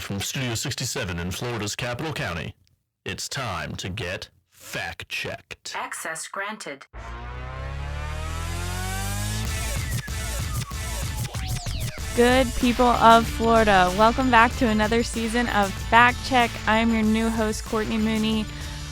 Live from Studio 67 in Florida's capital county, it's time to get fact-checked. Access granted. Good people of Florida, welcome back to another season of Fact Check. I'm your new host, Courtney Mooney.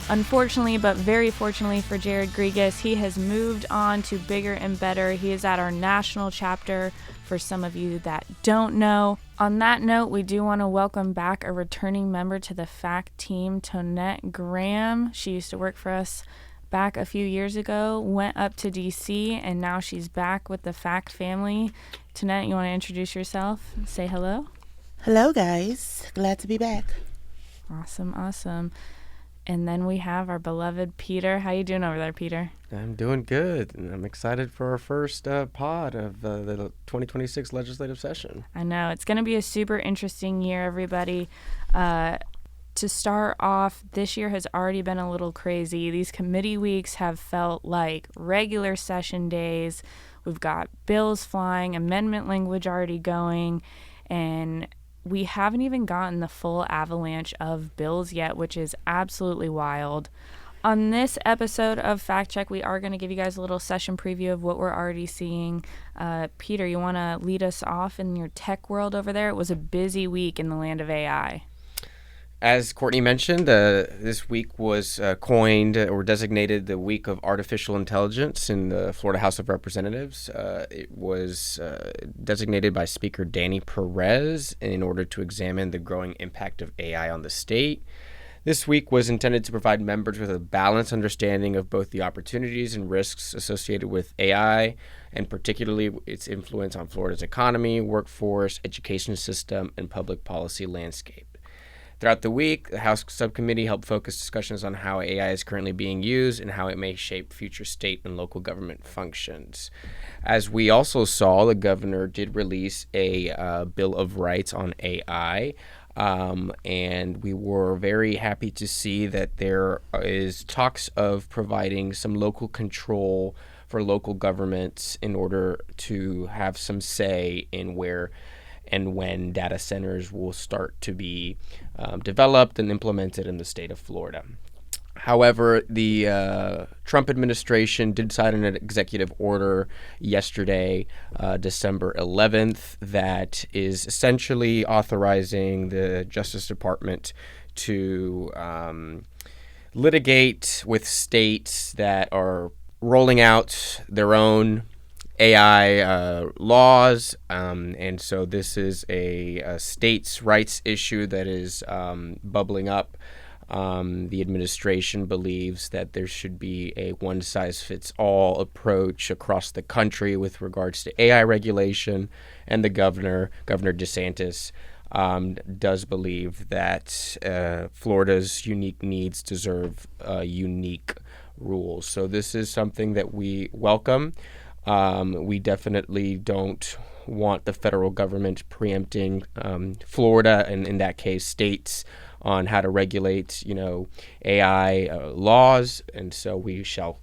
Unfortunately, but very fortunately for Jared Grigas, he has moved on to bigger and better. He is at our national chapter, for some of you that don't know. On that note, we do want to welcome back a returning member to the FAC team, Tonnette Graham. She used to work for us back a few years ago, went up to DC, and now she's back with the FAC family. Tonnette, you want to introduce yourself? Say hello. Hello, guys. Glad to be back. Awesome. And then we have our beloved Peter. How you doing over there, Peter? I'm doing good, and I'm excited for our first pod of the 2026 legislative session. I know. It's going to be a super interesting year, everybody. To start off, this year has already been a little crazy. These committee weeks have felt like regular session days. We've got bills flying, amendment language already going, and we haven't even gotten the full avalanche of bills yet, which is absolutely wild. On this episode of Fact Check, we are going to give you guys a little session preview of what we're already seeing. Peter, you want to lead us off in your tech world over there? It was a busy week in the land of AI. As Courtney mentioned, this week was coined or designated the Week of Artificial Intelligence in the Florida House of Representatives. It was designated by Speaker Danny Perez in order to examine the growing impact of AI on the state. This week was intended to provide members with a balanced understanding of both the opportunities and risks associated with AI, and particularly its influence on Florida's economy, workforce, education system, and public policy landscape. Throughout the week, the House Subcommittee helped focus discussions on how AI is currently being used and how it may shape future state and local government functions. As we also saw, the governor did release a Bill of Rights on AI, and we were very happy to see that there is talks of providing some local control for local governments in order to have some say in where and when data centers will start to be developed and implemented in the state of Florida. However, the Trump administration did sign an executive order yesterday, December 11th, that is essentially authorizing the Justice Department to litigate with states that are rolling out their own AI laws, and so this is a states' rights issue that is bubbling up. The administration believes that there should be a one-size-fits-all approach across the country with regards to AI regulation, and the Governor DeSantis, does believe that Florida's unique needs deserve unique rules. So this is something that we welcome. We definitely don't want the federal government preempting Florida, and in that case, states, on how to regulate, AI laws, and so we shall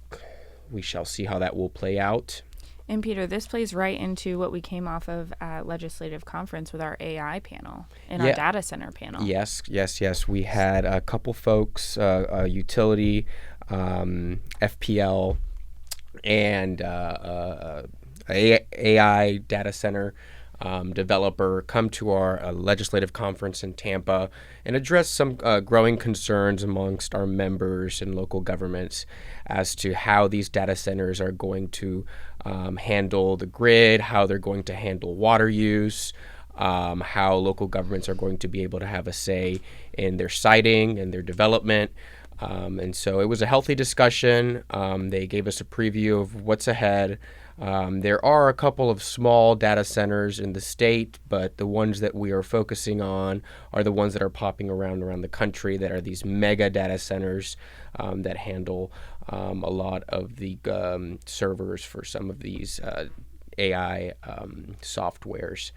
see how that will play out. And Peter, this plays right into what we came off of at Legislative Conference with our AI panel and our data center panel. Yes. We had a couple folks, utility, FPL, and AI data center developer come to our legislative conference in Tampa and address some growing concerns amongst our members and local governments as to how these data centers are going to handle the grid, how they're going to handle water use, how local governments are going to be able to have a say in their siting and their development. And so it was a healthy discussion. They gave us a preview of what's ahead. There are a couple of small data centers in the state, but the ones that we are focusing on are the ones that are popping around the country that are these mega data centers that handle a lot of the servers for some of these AI softwares.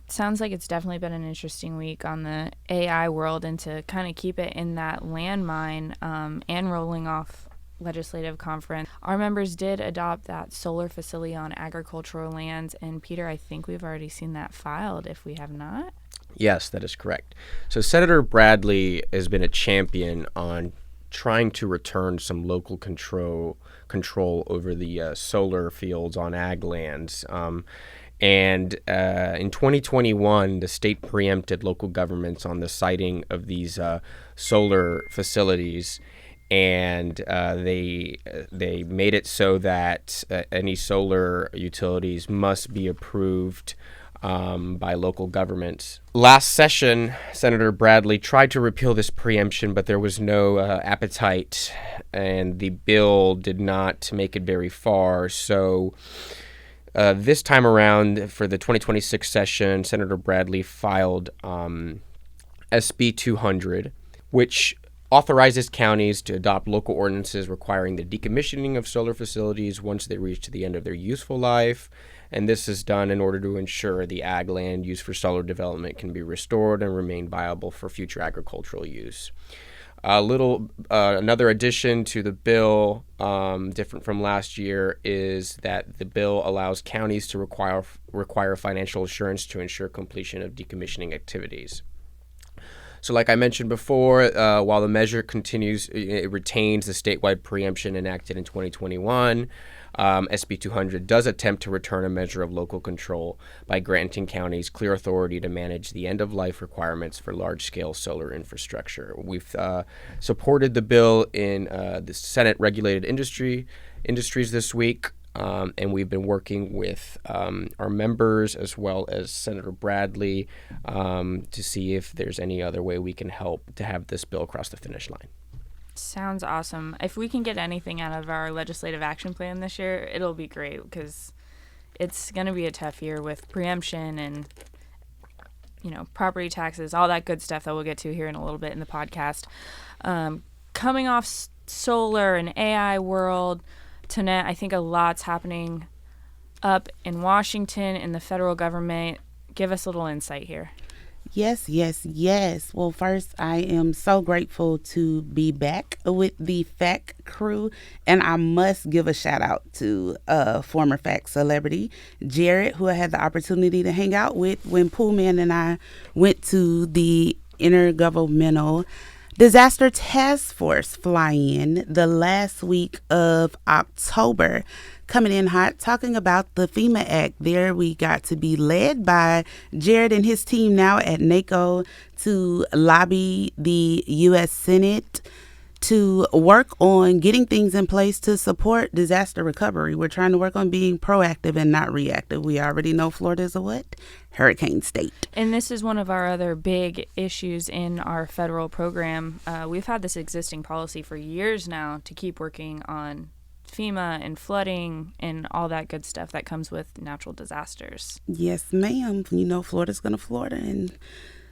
Sounds like it's definitely been an interesting week on the AI world, and to kind of keep it in that landmine and rolling off legislative conference. Our members did adopt that solar facility on agricultural lands, and Peter, I think we've already seen that filed, if we have not. Yes, that is correct. So Senator Bradley has been a champion on trying to return some local control over the solar fields on ag lands. And in 2021, the state preempted local governments on the siting of these solar facilities, and they made it so that any solar utilities must be approved by local governments. Last session, Senator Bradley tried to repeal this preemption, but there was no appetite, and the bill did not make it very far. So this time around, for the 2026 session, Senator Bradley filed SB 200, which authorizes counties to adopt local ordinances requiring the decommissioning of solar facilities once they reach the end of their useful life. And this is done in order to ensure the ag land used for solar development can be restored and remain viable for future agricultural use. Another addition to the bill, different from last year, is that the bill allows counties to require financial assurance to ensure completion of decommissioning activities. So like I mentioned before, while the measure continues, it retains the statewide preemption enacted in 2021. SB 200 does attempt to return a measure of local control by granting counties clear authority to manage the end-of-life requirements for large-scale solar infrastructure. We've supported the bill in the Senate Regulated Industries this week. And we've been working with our members as well as Senator Bradley to see if there's any other way we can help to have this bill across the finish line. Sounds awesome. If we can get anything out of our legislative action plan this year, it'll be great because it's going to be a tough year with preemption and, property taxes, all that good stuff that we'll get to here in a little bit in the podcast. Coming off solar and AI world, Tonnette, I think a lot's happening up in Washington in the federal government. Give us a little insight here. Yes. Well, first, I am so grateful to be back with the FAC crew, and I must give a shout out to former FAC celebrity Jared, who I had the opportunity to hang out with when Poolman and I went to the Intergovernmental Disaster Task Force fly-in the last week of October. Coming in hot, talking about the FEMA Act. There we got to be led by Jared and his team now at NACO to lobby the U.S. Senate to work on getting things in place to support disaster recovery. We're trying to work on being proactive and not reactive. We already know Florida is a what? Hurricane state. And this is one of our other big issues in our federal program. We've had this existing policy for years now to keep working on FEMA and flooding and all that good stuff that comes with natural disasters. Yes, ma'am. Florida's going to Florida, and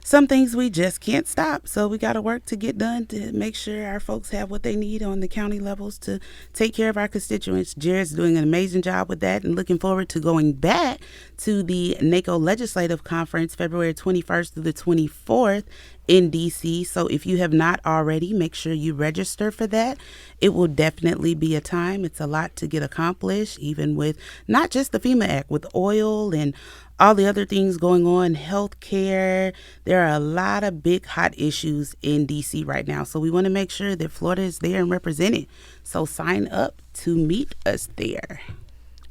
some things we just can't stop. So we got to work to get done to make sure our folks have what they need on the county levels to take care of our constituents. Jared's doing an amazing job with that, and looking forward to going back to the NACO Legislative Conference February 21st through the 24th in D.C. So if you have not already, make sure you register for that. It will definitely be a time. It's a lot to get accomplished, even with not just the FEMA Act, with oil and all the other things going on, healthcare. There are a lot of big hot issues in D.C. right now. So we want to make sure that Florida is there and represented. So sign up to meet us there.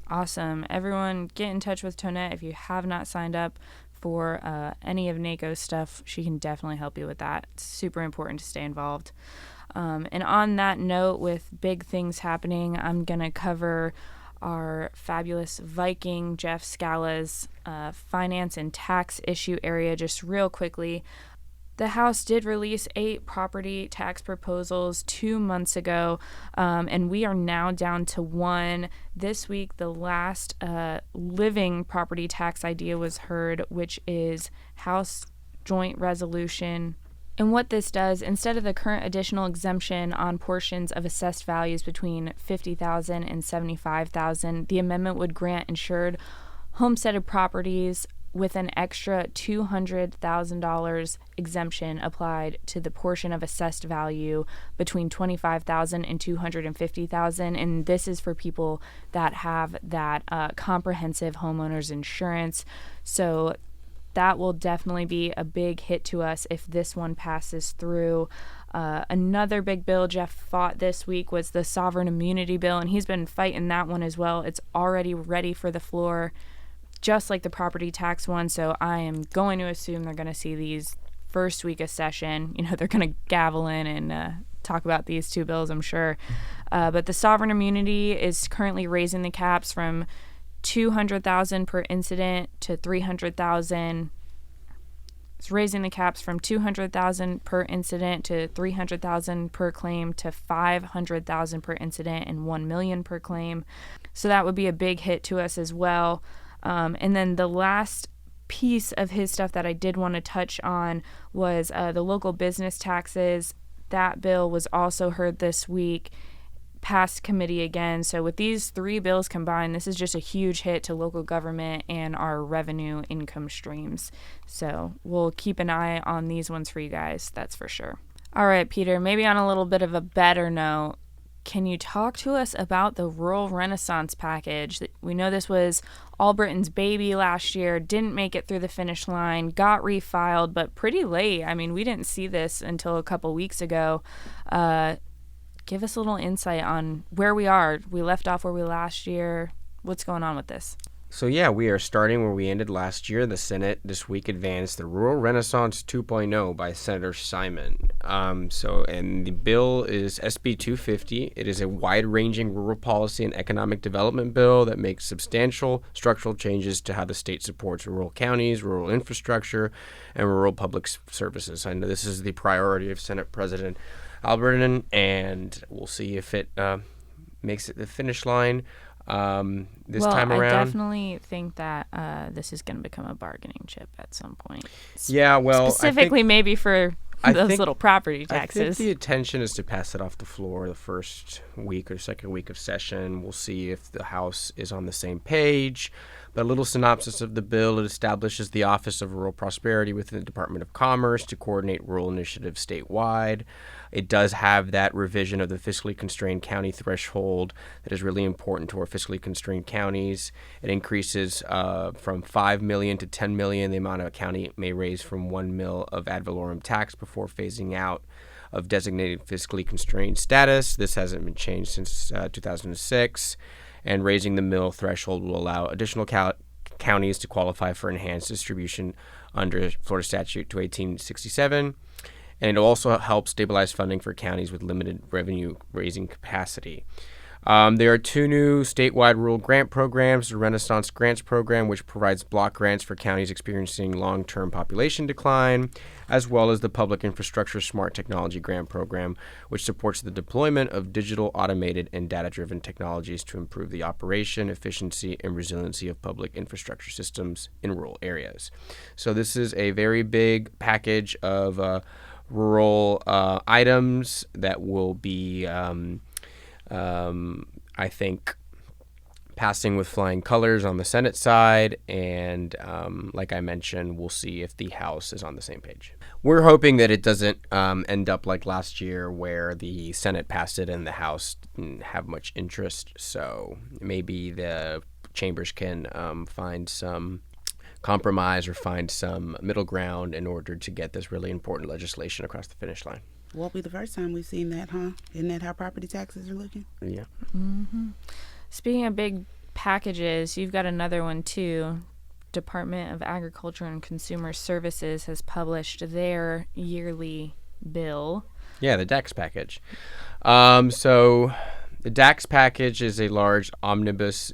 Awesome. Everyone, get in touch with Tonnette if you have not signed up for any of NACO's stuff. She can definitely help you with that. It's super important to stay involved. And on that note, with big things happening, I'm going to cover our fabulous Viking, Jeff Scala's finance and tax issue area just real quickly. The House did release 8 property tax proposals 2 months ago, and we are now down to 1. This week, the last living property tax idea was heard, which is House Joint Resolution. And what this does, instead of the current additional exemption on portions of assessed values between $50,000 and $75,000, the amendment would grant insured homesteaded properties with an extra $200,000 exemption applied to the portion of assessed value between $25,000 and $250,000, and this is for people that have that comprehensive homeowners insurance. So that will definitely be a big hit to us if this one passes through. Another big bill Jeff fought this week was the sovereign immunity bill, and he's been fighting that one as well. It's already ready for the floor, just like the property tax one, so I am going to assume they're going to see these first week of session. They're going to gavel in and talk about these two bills, I'm sure. But the sovereign immunity is currently raising the caps from $200,000 per incident to $300,000. It's raising the caps from $200,000 per incident to $300,000 per claim to $500,000 per incident and $1 million per claim. So that would be a big hit to us as well. And then the last piece of his stuff that I did want to touch on was the local business taxes. That bill was also heard this week, passed committee again. So with these three bills combined, this is just a huge hit to local government and our revenue income streams. So we'll keep an eye on these ones for you guys, that's for sure. All right, Peter, maybe on a little bit of a better note, can you talk to us about the Rural Renaissance package? We know this was Albritton's baby last year, didn't make it through the finish line, got refiled, but pretty late. I mean, we didn't see this until a couple weeks ago. Give us a little insight on where we are. We left off where we last year. What's going on with this? So yeah, we are starting where we ended last year. The Senate this week advanced the Rural Renaissance 2.0 by Senator Simon. And the bill is SB 250. It is a wide-ranging rural policy and economic development bill that makes substantial structural changes to how the state supports rural counties, rural infrastructure, and rural public services. I know this is the priority of Senate President Albritton, and we'll see if it makes it the finish line. This time around. I definitely think that this is going to become a bargaining chip at some point. Yeah, well, specifically maybe for those little property taxes. I think the intention is to pass it off the floor the first week or second week of session. We'll see if the House is on the same page. But a little synopsis of the bill: it establishes the Office of Rural Prosperity within the Department of Commerce to coordinate rural initiatives statewide. It does have that revision of the fiscally constrained county threshold that is really important to our fiscally constrained counties. It increases from $5 million to $10 million the amount a county may raise from $1 million of ad valorem tax before phasing out of designated fiscally constrained status. This hasn't been changed since 2006. And raising the mill threshold will allow additional counties to qualify for enhanced distribution under Florida Statute 1867. And it will also help stabilize funding for counties with limited revenue-raising capacity. There are two new statewide rural grant programs: the Renaissance Grants Program, which provides block grants for counties experiencing long-term population decline, as well as the Public Infrastructure Smart Technology Grant Program, which supports the deployment of digital, automated, and data-driven technologies to improve the operation, efficiency, and resiliency of public infrastructure systems in rural areas. So this is a very big package of rural items that will be I think passing with flying colors on the Senate side, and like I mentioned, we'll see if the House is on the same page. We're hoping that it doesn't end up like last year where the Senate passed it and the House didn't have much interest, so maybe the chambers can find some compromise or find some middle ground in order to get this really important legislation across the finish line. Won't be the first time we've seen that, huh? Isn't that how property taxes are looking? Yeah. Mm-hmm. Speaking of big packages, you've got another one too. Department of Agriculture and Consumer Services has published their yearly bill. Yeah, the DAX package. So the DAX package is a large omnibus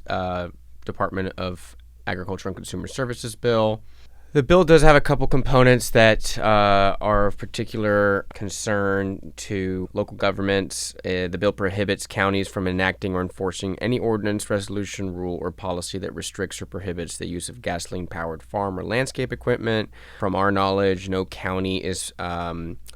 Department of Agriculture and Consumer Services bill. The bill does have a couple components that are of particular concern to local governments. The bill prohibits counties from enacting or enforcing any ordinance, resolution, rule, or policy that restricts or prohibits the use of gasoline-powered farm or landscape equipment. From our knowledge, no county is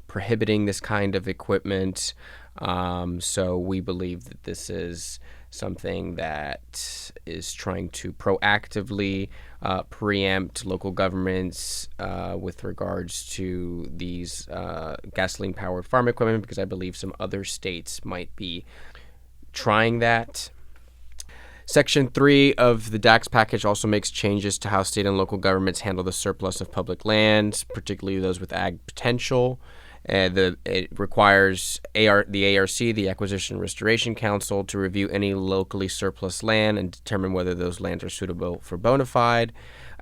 prohibiting this kind of equipment. So we believe that this is something that is trying to proactively preempt local governments with regards to these gasoline-powered farm equipment, because I believe some other states might be trying that. Section 3 of the DAX package also makes changes to how state and local governments handle the surplus of public lands, particularly those with ag potential. It requires the ARC, the Acquisition Restoration Council, to review any locally surplus land and determine whether those lands are suitable for bona fide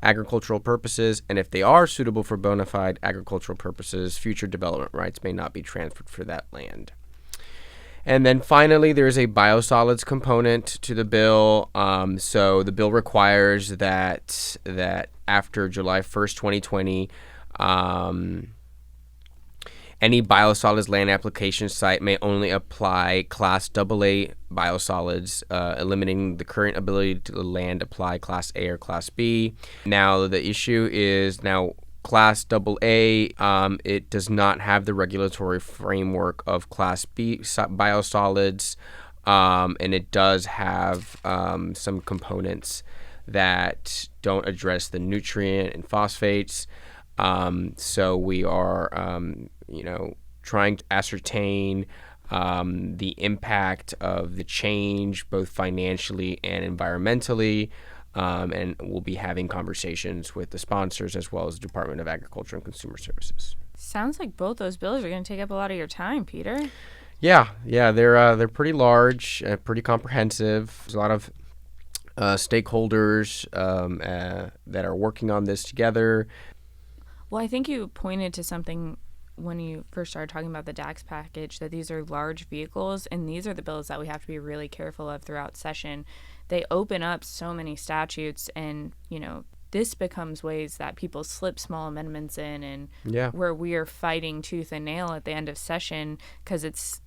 agricultural purposes. And if they are suitable for bona fide agricultural purposes, future development rights may not be transferred for that land. And then finally, there's a biosolids component to the bill. So the bill requires that after July 1st, 2020, any biosolids land application site may only apply Class AA biosolids, eliminating the current ability to land apply Class A or Class B. Now, the issue is Class AA, it does not have the regulatory framework of Class B biosolids, and it does have some components that don't address the nutrient and phosphates. So we are, trying to ascertain the impact of the change, both financially and environmentally. And we'll be having conversations with the sponsors as well as the Department of Agriculture and Consumer Services. Sounds like both those bills are going to take up a lot of your time, Peter. Yeah, they're pretty large, pretty comprehensive. There's a lot of stakeholders that are working on this together. Well, I think you pointed to something when you first started talking about the DAX package, that these are large vehicles, and these are the bills that we have to be really careful of throughout session. They open up so many statutes, and, this becomes ways that people slip small amendments in, and where we are fighting tooth and nail at the end of session, because it's,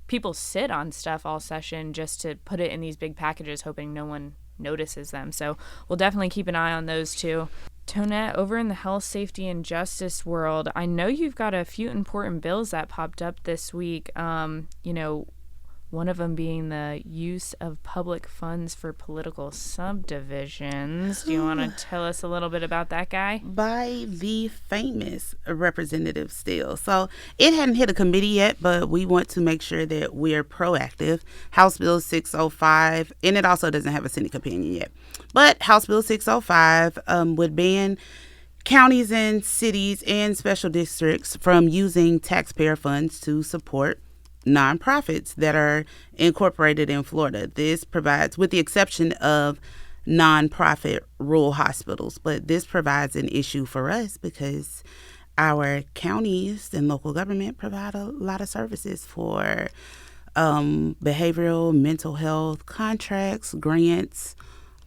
people sit on stuff all session just to put it in these big packages, hoping no one notices them. So we'll definitely keep an eye on those too. Tonnette, over in the health, safety, and justice world, I know you've got a few important bills that popped up this week. One of them being the use of public funds for political subdivisions. Do you want to tell us a little bit about that guy? By the famous Representative Steele. So it hadn't hit a committee yet, but we want to make sure that we're proactive. House Bill 605, and it also doesn't have a Senate companion yet. But House Bill 605 would ban counties and cities and special districts from using taxpayer funds to support nonprofits that are incorporated in Florida. This provides, with the exception of nonprofit rural hospitals, but this provides an issue for us because our counties and local government provide a lot of services for behavioral, mental health, contracts, grants,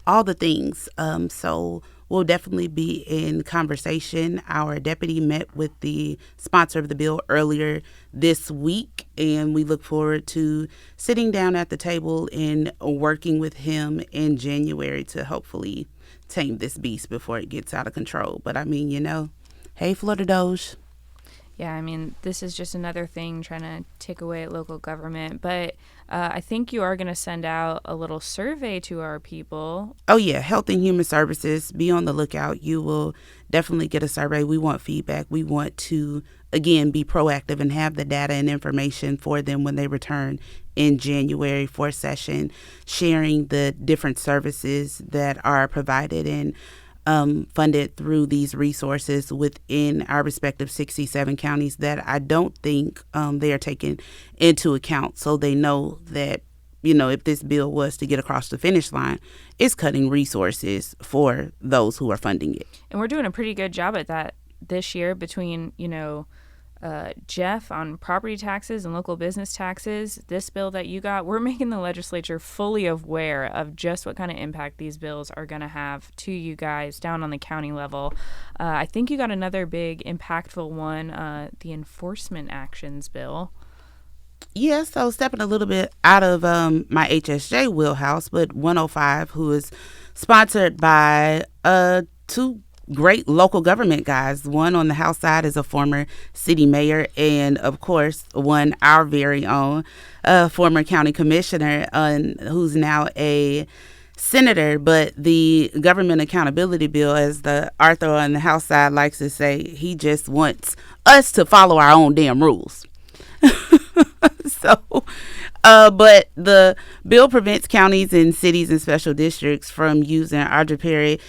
all the things. So we'll definitely be in conversation. Our deputy met with the sponsor of the bill earlier this week, and we look forward to sitting down at the table and working with him in January to hopefully tame this beast before it gets out of control. But hey, Florida Doge. Yeah, this is just another thing trying to take away at local government. But I think you are going to send out a little survey to our people. Oh, yeah. Health and Human Services. Be on the lookout. You will definitely get a survey. We want feedback. We want to, again, be proactive and have the data and information for them when they return in January for session, sharing the different services that are provided and funded through these resources within our respective 67 counties that I don't think they are taken into account. So they know that, if this bill was to get across the finish line, it's cutting resources for those who are funding it. And we're doing a pretty good job at that this year between, Jeff on property taxes and local business taxes. This bill that you got, we're making the legislature fully aware of just what kind of impact these bills are going to have to you guys down on the county level. I think you got another big impactful one, the enforcement actions bill. Yeah, so stepping a little bit out of my HSJ wheelhouse, but 105, who is sponsored by two great local government guys. One on the House side is a former city mayor, and of course, one our very own former county commissioner, who's now a senator. But the government accountability bill, as the Arthur on the House side likes to say, he just wants us to follow our own damn rules. So But the bill prevents counties and cities and special districts from using arbitrary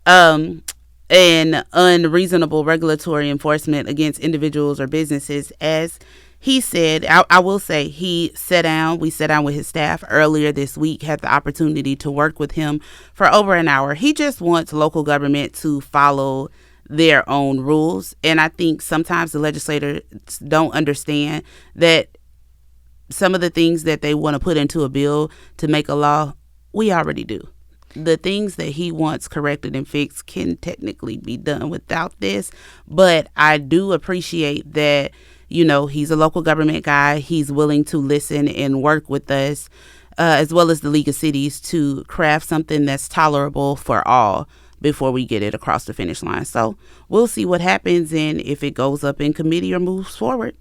and unreasonable regulatory enforcement against individuals or businesses. As he said, I will say, we sat down with his staff earlier this week, had the opportunity to work with him for over an hour. He just wants local government to follow their own rules. And I think sometimes the legislators don't understand that some of the things that they want to put into a bill to make a law, we already do. The things that he wants corrected and fixed can technically be done without this. But I do appreciate that, he's a local government guy. He's willing to listen and work with us, as well as the League of Cities, to craft something that's tolerable for all before we get it across the finish line. So we'll see what happens and if it goes up in committee or moves forward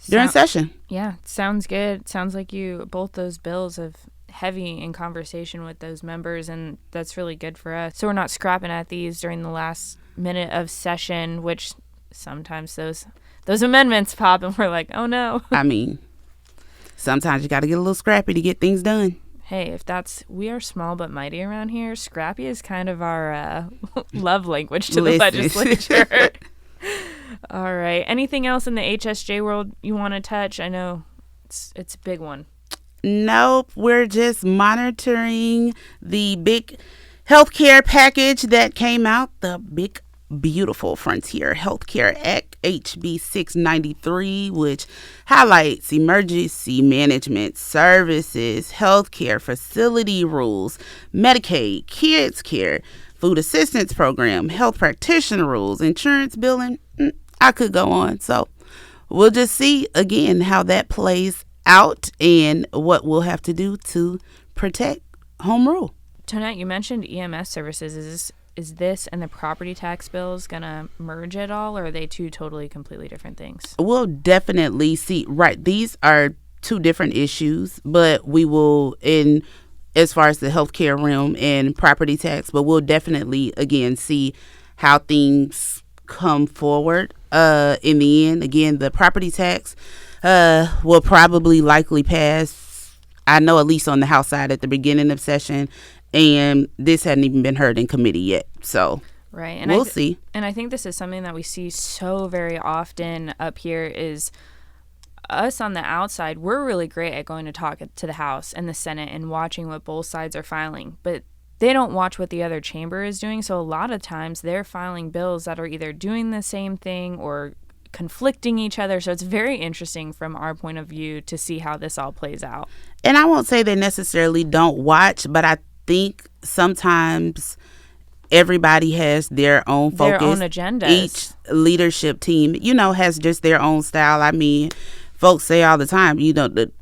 during session. Yeah, sounds good. Sounds like both those bills have heavy in conversation with those members, and that's really good for us. So we're not scrapping at these during the last minute of session, which sometimes those amendments pop and we're like, oh no. I mean, sometimes you got to get a little scrappy to get things done. Hey, we are small but mighty around here. Scrappy is kind of our love language to the legislature. All right. Anything else in the HSJ world you want to touch? I know it's a big one. Nope. We're just monitoring the big healthcare package that came out, the big, beautiful Frontier Healthcare Act, HB 693, which highlights emergency management services, healthcare facility rules, Medicaid, kids care, food assistance program, health practitioner rules, insurance billing. I could go on. So we'll just see again how that plays out and what we'll have to do to protect home rule. Tonnette, you mentioned EMS services. Is this and the property tax bills going to merge at all, or are they two totally completely different things? We'll definitely see. Right. These are two different issues, but we will, as far as the healthcare realm and property tax, but we'll definitely, again, see how things come forward in the end. Again, the property tax will probably likely pass, I know, at least on the House side at the beginning of session. And this hadn't even been heard in committee yet. So right. And we'll see. And I think this is something that we see so very often up here is us on the outside. We're really great at going to talk to the House and the Senate and watching what both sides are filing. But they don't watch what the other chamber is doing. So a lot of times they're filing bills that are either doing the same thing or conflicting each other. So it's very interesting from our point of view to see how this all plays out. And I won't say they necessarily don't watch, but I think sometimes everybody has their own focus. Their own agendas. Each leadership team, has just their own style. I mean, folks say all the time, the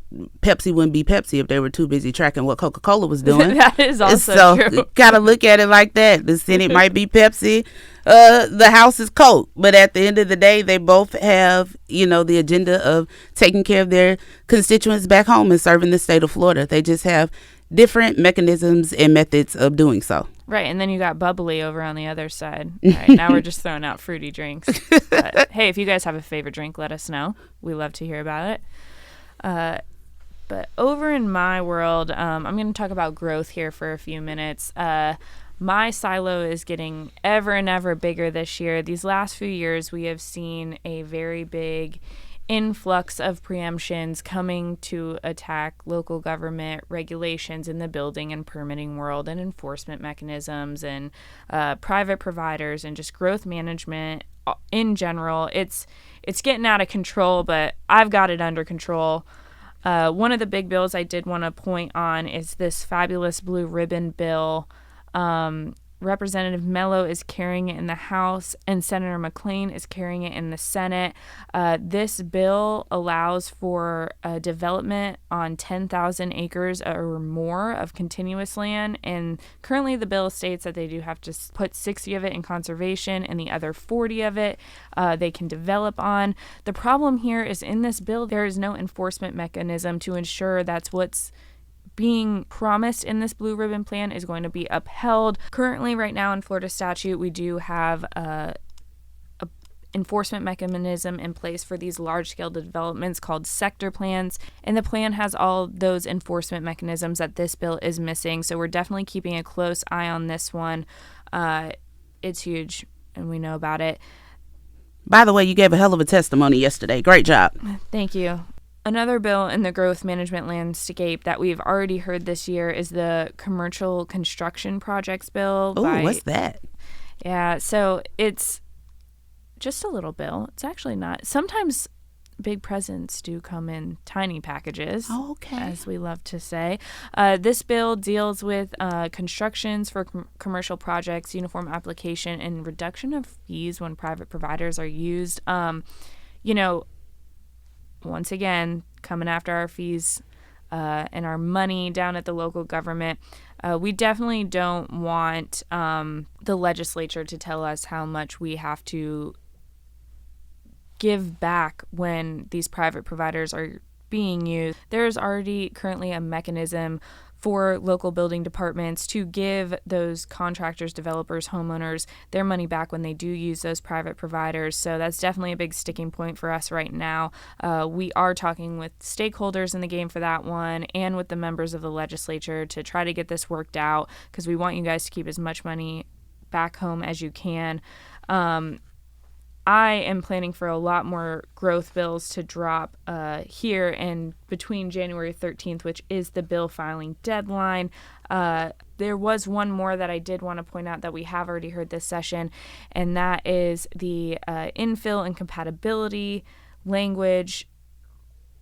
Pepsi wouldn't be Pepsi if they were too busy tracking what Coca-Cola was doing. That is also true. So gotta look at it like that. The Senate might be Pepsi, the House is Coke. But at the end of the day, they both have, the agenda of taking care of their constituents back home and serving the state of Florida. They just have different mechanisms and methods of doing so. Right, and then you got bubbly over on the other side. All right, now we're just throwing out fruity drinks. But, hey, if you guys have a favorite drink, let us know. We love to hear about it. But over in my world, I'm going to talk about growth here for a few minutes. My silo is getting ever and ever bigger this year. These last few years, we have seen a very big influx of preemptions coming to attack local government regulations in the building and permitting world and enforcement mechanisms and private providers and just growth management in general. It's getting out of control, but I've got it under control. One of the big bills I did want to point on is this fabulous blue ribbon bill. Representative Mello is carrying it in the House, and Senator McClain is carrying it in the Senate. This bill allows for development on 10,000 acres or more of continuous land, and currently the bill states that they do have to put 60 of it in conservation, and the other 40 of it they can develop on. The problem here is in this bill, there is no enforcement mechanism to ensure that's what's being promised in this blue ribbon plan is going to be upheld. Currently, right now in Florida statute, we do have enforcement mechanism in place for these large-scale developments called sector plans, and the plan has all those enforcement mechanisms that this bill is missing. So we're definitely keeping a close eye on this one. It's huge, and we know about it. By the way, you gave a hell of a testimony yesterday. Great job. Thank you. Another bill in the growth management landscape that we've already heard this year is the commercial construction projects bill. Oh, what's that? Yeah, so it's just a little bill. It's actually not. Sometimes big presents do come in tiny packages, as we love to say. This bill deals with constructions for commercial projects, uniform application, and reduction of fees when private providers are used. Once again, coming after our fees and our money down at the local government. We definitely don't want the legislature to tell us how much we have to give back when these private providers are being used. There's already currently a mechanism for local building departments to give those contractors, developers, homeowners their money back when they do use those private providers. So that's definitely a big sticking point for us right now. We are talking with stakeholders in the game for that one and with the members of the legislature to try to get this worked out, because we want you guys to keep as much money back home as you can. I am planning for a lot more growth bills to drop here and between January 13th, which is the bill filing deadline. There was one more that I did want to point out that we have already heard this session, and that is the infill and compatibility language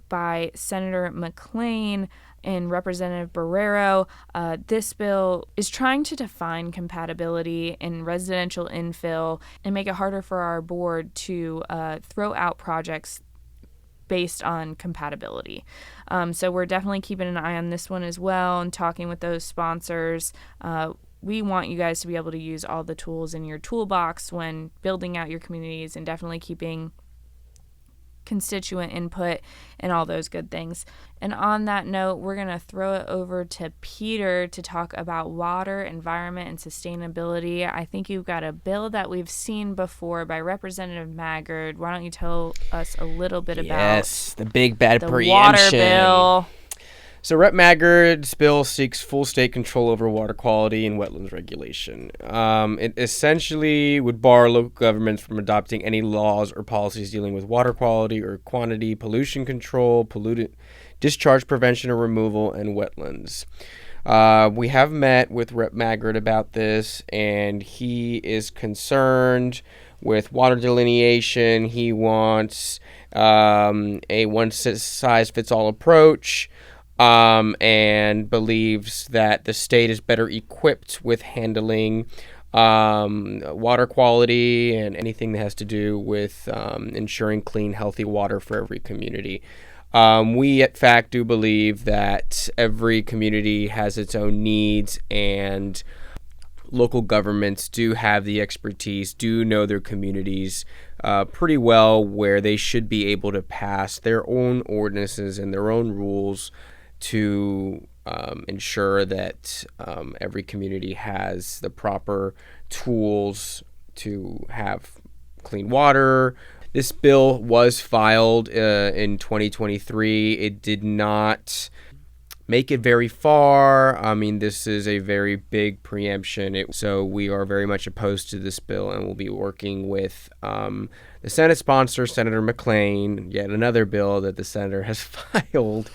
by Senator McClain and Representative Barrero. This bill is trying to define compatibility in residential infill and make it harder for our board to throw out projects based on compatibility. So we're definitely keeping an eye on this one as well and talking with those sponsors. We want you guys to be able to use all the tools in your toolbox when building out your communities and definitely keeping constituent input and all those good things. And on that note, we're going to throw it over to Peter to talk about water, environment, and sustainability. I think you've got a bill that we've seen before by Representative Maggard. Why don't you tell us a little bit about the big bad the preemption. water bill? So Rep. Maggard's bill seeks full state control over water quality and wetlands regulation. It essentially would bar local governments from adopting any laws or policies dealing with water quality or quantity, pollution control, pollutant discharge prevention or removal, and wetlands. We have met with Rep. Maggard about this, and he is concerned with water delineation. He wants a one-size-fits-all approach. And believes that the state is better equipped with handling water quality and anything that has to do with ensuring clean, healthy water for every community. We at FAC do believe that every community has its own needs, and local governments do have the expertise, do know their communities pretty well, where they should be able to pass their own ordinances and their own rules to ensure that every community has the proper tools to have clean water. This bill was filed in 2023. It did not make it very far. I mean, this is a very big preemption. So we are very much opposed to this bill, and we'll be working with the Senate sponsor, Senator McClain, yet another bill that the senator has filed.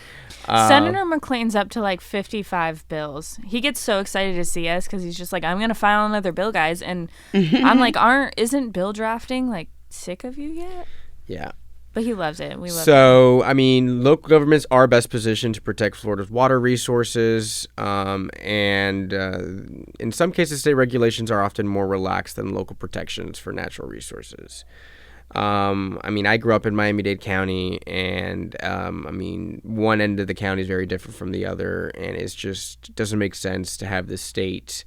Senator McClain's up to like 55 bills. He gets so excited to see us because he's just like, I'm going to file another bill, guys. And I'm like, isn't bill drafting like sick of you yet? Yeah. But he loves it. We love it. So, I mean, local governments are best positioned to protect Florida's water resources. And in some cases, state regulations are often more relaxed than local protections for natural resources. I mean, I grew up in Miami-Dade County, and one end of the county is very different from the other, and it just doesn't make sense to have the state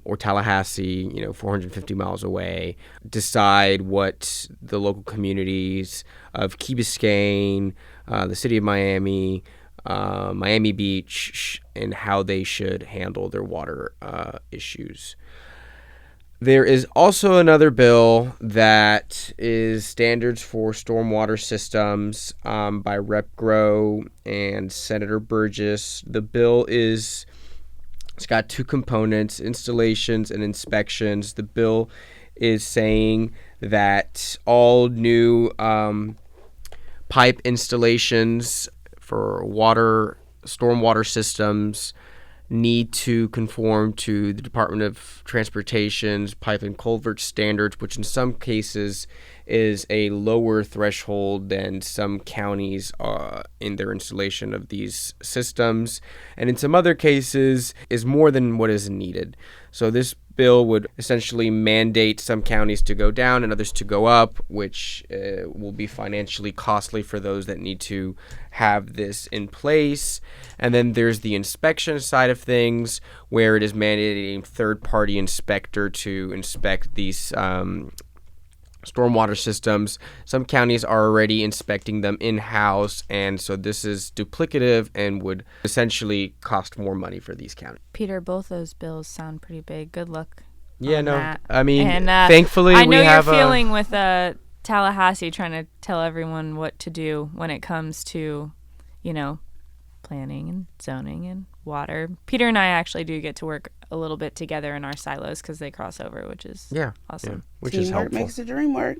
or Tallahassee, 450 miles away, decide what the local communities of Key Biscayne, the city of Miami, Miami Beach, and how they should handle their water issues. There is also another bill that is standards for stormwater systems by Rep. Grow and Senator Burgess. The bill it's got two components, installations and inspections. The bill is saying that all new pipe installations for stormwater systems need to conform to the Department of Transportation's pipe and culvert standards, which in some cases is a lower threshold than some counties in their installation of these systems, and in some other cases is more than what is needed. So this bill would essentially mandate some counties to go down and others to go up, which will be financially costly for those that need to have this in place. And then there's the inspection side of things, where it is mandating a third-party inspector to inspect these stormwater systems. Some counties are already inspecting them in-house, and so this is duplicative and would essentially cost more money for these counties. Peter, both those bills sound pretty big. Good luck. Yeah, on no, that. I mean, And, thankfully I know we have you're feeling with Tallahassee trying to tell everyone what to do when it comes to, planning and zoning and water. Peter and I actually do get to work a little bit together in our silos because they cross over, which is awesome. Which Teamwork is helpful. makes the dream work.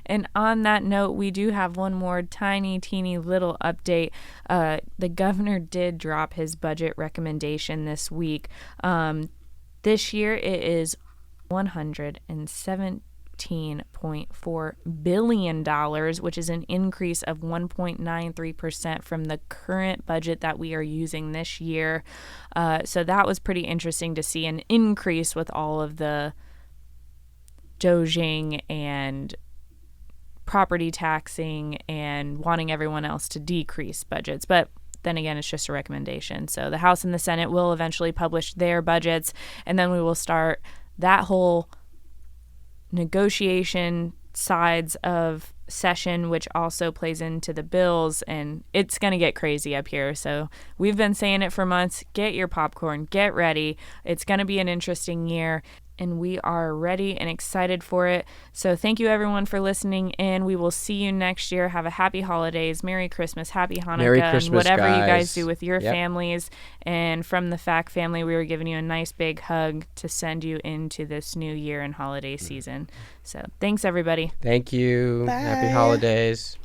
And on that note, we do have one more teeny little update. The governor did drop his budget recommendation this week. This year it is $117.4 billion, which is an increase of 1.93% from the current budget that we are using this year. So that was pretty interesting to see an increase with all of the doging and property taxing and wanting everyone else to decrease budgets. But then again, it's just a recommendation. So the House and the Senate will eventually publish their budgets, and then we will start that whole negotiation sides of session, which also plays into the bills, and it's going to get crazy up here. So we've been saying it for months. Get your popcorn, get ready. It's going to be an interesting year, and we are ready and excited for it. So thank you everyone for listening in. We will see you next year. Have a happy holidays, Merry Christmas, Happy Hanukkah, Merry Christmas, and whatever you guys guys. do with your Yep. families. And from the FAC family, we were giving you a nice big hug to send you into this new year and holiday season. So thanks everybody. Thank you. Bye. Happy holidays.